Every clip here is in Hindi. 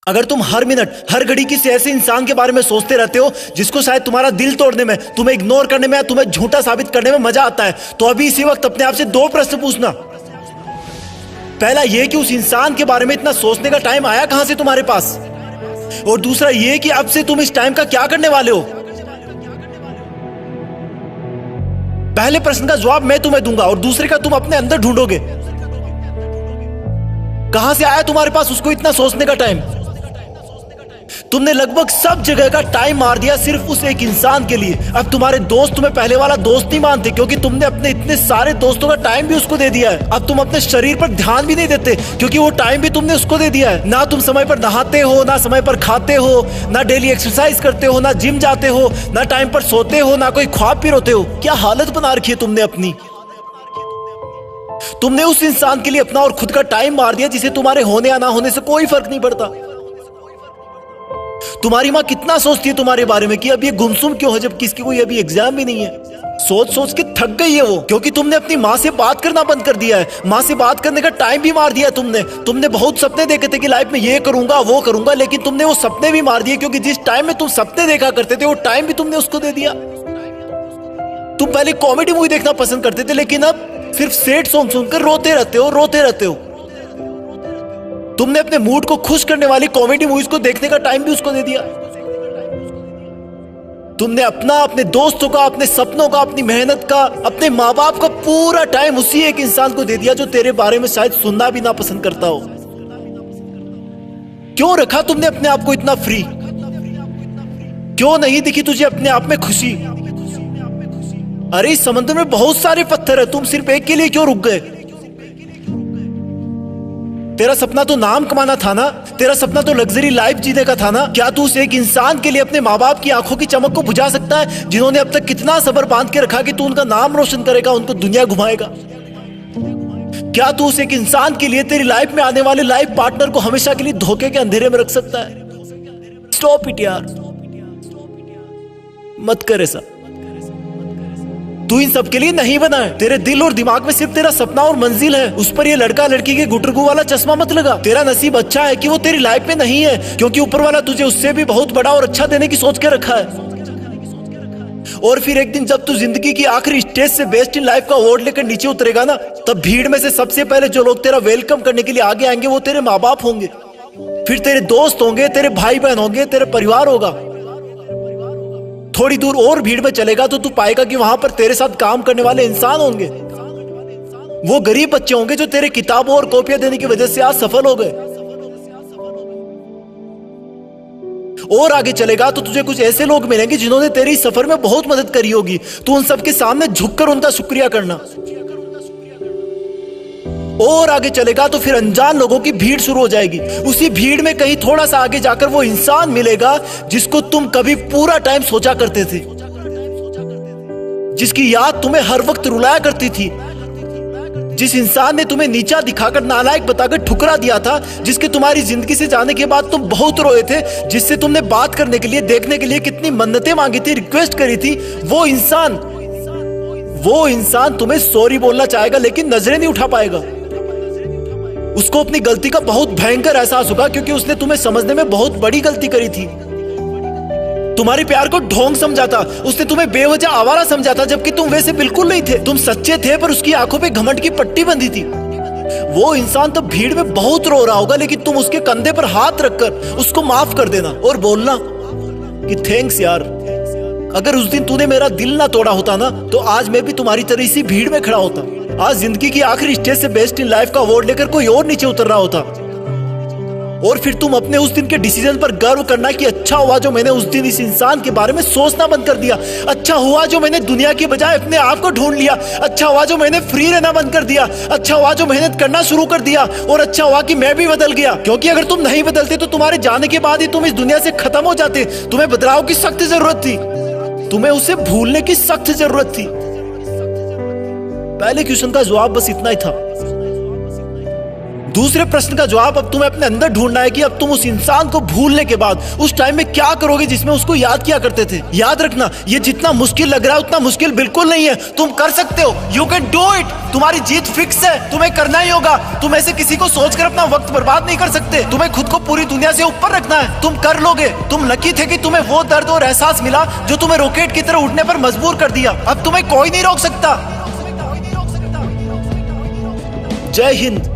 अगर तुम हर मिनट हर घड़ी किसी ऐसे इंसान के बारे में सोचते रहते हो जिसको शायद तुम्हारा दिल तोड़ने में, तुम्हें इग्नोर करने में या तुम्हें झूठा साबित करने में मजा आता है, तो अभी इसी वक्त अपने आप से दो प्रश्न पूछना। पहला ये कि उस इंसान के बारे में इतना सोचने का टाइम आया कहां से तुम्हारे पास, और दूसरा ये कि अब से तुम इस टाइम का क्या करने वाले हो। पहले प्रश्न का जवाब मैं तुम्हें दूंगा और दूसरे का तुम अपने अंदर ढूंढोगे। कहां से आया तुम्हारे पास उसको इतना सोचने का टाइम। तुमने लगभग सब जगह का टाइम मार दिया सिर्फ उस एक इंसान के लिए। अब तुम्हारे दोस्त तुम्हें पहले वाला दोस्त नहीं मानते क्योंकि तुमने अपने इतने सारे दोस्तों का टाइम भी उसको दे दिया है। अब तुम अपने शरीर पर ध्यान भी नहीं देते क्योंकि वो टाइम भी तुमने उसको दे दिया है। ना तुम समय पर नहाते हो, ना समय पर खाते हो, ना डेली एक्सरसाइज करते हो, ना जिम जाते हो, ना टाइम पर सोते हो, ना कोई ख्वाब भी रोते हो। क्या हालत बना रखी है तुमने अपनी। तुमने उस इंसान के लिए अपना और खुद का टाइम मार दिया जिसे तुम्हारे होने या ना होने से कोई फर्क नहीं पड़ता। तुम्हारी माँ कितना सोचती है तुम्हारे बारे में कि अब ये गुमसुम क्यों है जब किसकी कोई अभी एग्जाम भी नहीं है। सोच सोच के थक गई है वो, क्योंकि तुमने अपनी माँ से बात करना बंद कर दिया है। माँ से बात करने का टाइम भी मार दिया तुमने बहुत सपने देखे थे कि लाइफ में ये करूंगा वो करूंगा, लेकिन तुमने वो सपने भी मार दिए क्योंकि जिस टाइम में तुम सपने देखा करते थे वो टाइम भी तुमने उसको दे दिया। तुम पहले कॉमेडी मूवी देखना पसंद करते थे लेकिन अब सिर्फ सैड सॉन्ग सुनकर रोते रहते हो। तुमने अपने मूड को खुश करने वाली कॉमेडी मूवीज को देखने का टाइम भी उसको दे दिया। तुमने अपने दोस्तों का, अपने सपनों का, अपनी मेहनत का, अपने माँ बाप का पूरा टाइम उसी एक इंसान को दे दिया जो तेरे बारे में शायद सुनना भी ना पसंद करता हो। क्यों रखा तुमने अपने आप को इतना फ्री। क्यों नहीं दिखी तुझे अपने आप में खुशी। अरे इस समुद्र में बहुत सारे पत्थर है, तुम सिर्फ एक के लिए क्यों रुक गए। तेरा सपना तो नाम कमाना था ना, तेरा सपना तो लग्जरी लाइफ जीने का था ना। क्या तू उस एक इंसान के लिए अपने माँ बाप की आंखों की चमक को बुझा सकता है जिन्होंने अब तक कितना सब्र बांध के रखा कि तू उनका नाम रोशन करेगा, उनको दुनिया घुमाएगा। क्या तू उस एक इंसान के लिए तेरी लाइफ में आने वाले लाइफ पार्टनर को हमेशा के लिए धोखे के अंधेरे में रख सकता है। स्टॉप इट यार, मत कर ऐसा। तू इन सब के लिए नहीं बना है। तेरे दिल और दिमाग में सिर्फ तेरा सपना और मंजिल है। उस पर ये लड़का लड़की के गुटरगू वाला चश्मा मत लगा। तेरा नसीब अच्छा है कि वो तेरी लाइफ में नहीं है, क्योंकि ऊपर वाला तुझे उससे भी बहुत बड़ा और अच्छा देने की सोच के रखा है। और फिर एक दिन जब तू जिंदगी की आखिरी स्टेज से बेस्ट इन लाइफ का अवार्ड लेकर नीचे उतरेगा ना, तब भीड़ में से सबसे पहले जो लोग तेरा वेलकम करने के लिए आगे आएंगे वो तेरे माँ बाप होंगे, फिर तेरे दोस्त होंगे, तेरे भाई बहन होंगे, तेरे परिवार होगा। थोड़ी दूर और भीड़ में चलेगा तो तू पाएगा कि वहां पर तेरे साथ काम करने वाले इंसान होंगे। वो गरीब बच्चे होंगे जो तेरे किताबों और कॉपियां देने की वजह से आज सफल हो गए। और आगे चलेगा तो तुझे कुछ ऐसे लोग मिलेंगे जिन्होंने तेरी सफर में बहुत मदद करी होगी। तू उन सबके सामने झुककर उनका शुक्रिया करना। और आगे चलेगा तो फिर अनजान लोगों की भीड़ शुरू हो जाएगी। उसी भीड़ में कहीं थोड़ा सा आगे जाकर वो इंसान मिलेगा जिसको तुम कभी पूरा टाइम सोचा करते थे, जिसकी याद तुम्हें हर वक्त रुलाया करती थी, जिस इंसान ने तुम्हें नीचा दिखाकर, नालायक बताकर ठुकरा दिया था, जिसके तुम्हारी जिंदगी से जाने के बाद तुम बहुत रोए थे, जिससे तुमने बात करने के लिए, देखने के लिए कितनी मन्नतें मांगी थी, रिक्वेस्ट करी थी। वो इंसान तुम्हें सॉरी बोलना चाहेगा लेकिन नजरें नहीं उठा पाएगा। उसको अपनी गलती का बहुत भयंकर एहसास होगा क्योंकि उसने तुम्हें समझने में बहुत बड़ी गलती करी थी। तुम्हारे प्यार को ढोंग समझा था, उसने तुम्हें बेवजह आवारा समझा था, जबकि तुम वैसे बिल्कुल नहीं थे। तुम सच्चे थे पर उसकी आंखों पे घमंड की पट्टी बंधी थी। वो इंसान तो भीड़ में बहुत रो रहा होगा लेकिन तुम उसके कंधे पर हाथ रखकर उसको माफ कर देना और बोलना कि थैंक्स यार, अगर उस दिन तूने मेरा दिल ना तोड़ा होता ना तो आज मैं भी तुम्हारी तरह इसी भीड़ में खड़ा होता। आज जिंदगी की आखिरी स्टेज से बेस्ट इन लाइफ का अवार्ड लेकर कोई और नीचे उतर रहा होता। और फिर तुम अपने उस दिन के डिसीजन पर गर्व करना कि अच्छा हुआ जो मैंने उस दिन इस इंसान के बारे में सोचना बंद कर दिया। अच्छा हुआ जो मैंने दुनिया की बजाय अपने आप को ढूंढ लिया। अच्छा हुआ जो मैंने फ्री रहना बंद कर दिया। अच्छा हुआ जो मेहनत करना शुरू कर दिया। और अच्छा हुआ कि मैं भी बदल गया, क्योंकि अगर तुम नहीं बदलते तो तुम्हारे जाने के बाद ही तुम इस दुनिया से खत्म हो जाते। तुम्हें बदलाव की सख्त जरूरत थी, तुम्हें उसे भूलने की सख्त जरूरत थी। पहले क्वेश्चन का जवाब बस इतना ही था। दूसरे प्रश्न का जवाब अब तुम्हें अपने अंदर ढूंढना है कि अब तुम उस इंसान को भूलने के बाद उस टाइम में क्या करोगे जिसमें उसको याद किया करते थे। याद रखना, ये जितना मुश्किल लग रहा है उतना मुश्किल बिल्कुल नहीं है। तुम कर सकते हो, यू कैन डू इट। तुम्हारी जीत फिक्स है, तुम्हें करना ही होगा। तुम ऐसे किसी को सोचकर अपना वक्त बर्बाद नहीं कर सकते। तुम्हें खुद को पूरी दुनिया से ऊपर रखना है, तुम कर लोगे। तुम लकी थे कि तुम्हें वो दर्द और एहसास मिला जो तुम्हें रॉकेट की तरह उठने पर मजबूर कर दिया। अब तुम्हें कोई नहीं रोक सकता। जय हिंद।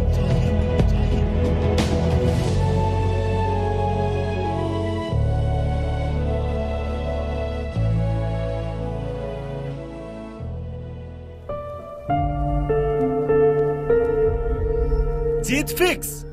जीत फिक्स।